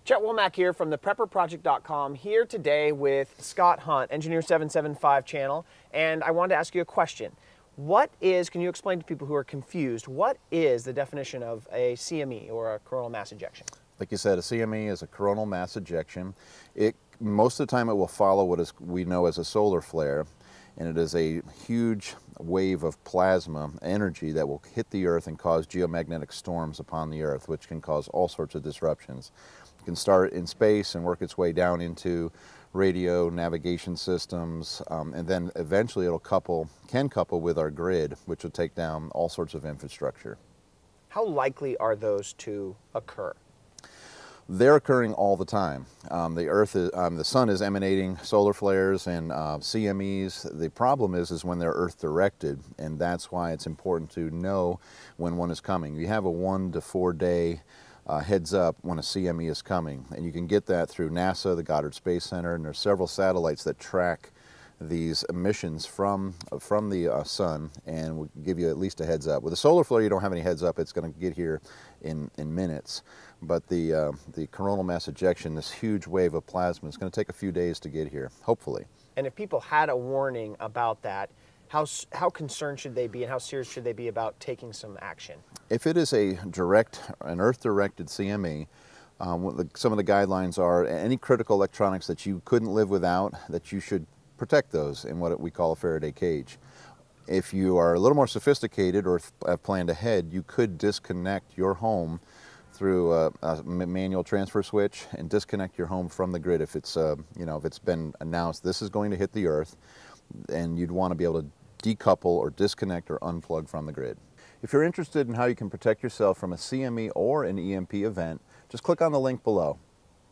Chet Womack here from the PrepperProject.com, here today with Scott Hunt, Engineer 775 channel, and I wanted to ask you a question. Can you explain to people who are confused, what is the definition of a CME, or a coronal mass ejection? Like you said, a CME is a coronal mass ejection. Most of the time it will follow what we know as a solar flare, and it is a huge wave of plasma energy that will hit the Earth and cause geomagnetic storms upon the Earth, which can cause all sorts of disruptions. It can start in space and work its way down into radio navigation systems, and then eventually can couple with our grid, which will take down all sorts of infrastructure. How likely are those to occur? They're occurring all the time. The sun is emanating solar flares and CMEs. The problem is when they're Earth directed, and that's why it's important to know when one is coming. You have a 1 to 4 day heads up when a CME is coming, and you can get that through NASA, the Goddard Space Center, and there's several satellites that track these emissions from the sun and will give you at least a heads up. With a solar flare, you don't have any heads up. It's going to get here in minutes. But the coronal mass ejection, this huge wave of plasma, is going to take a few days to get here, hopefully. And if people had a warning about that, how concerned should they be, and how serious should they be about taking some action? If it is an Earth-directed CME, some of the guidelines are any critical electronics that you couldn't live without, that you should protect those in what we call a Faraday cage. If you are a little more sophisticated or have planned ahead, you could disconnect your home through a manual transfer switch and disconnect your home from the grid if it's if it's been announced this is going to hit the Earth, and you'd want to be able to decouple or disconnect or unplug from the grid. If you're interested in how you can protect yourself from a CME or an EMP event, just click on the link below.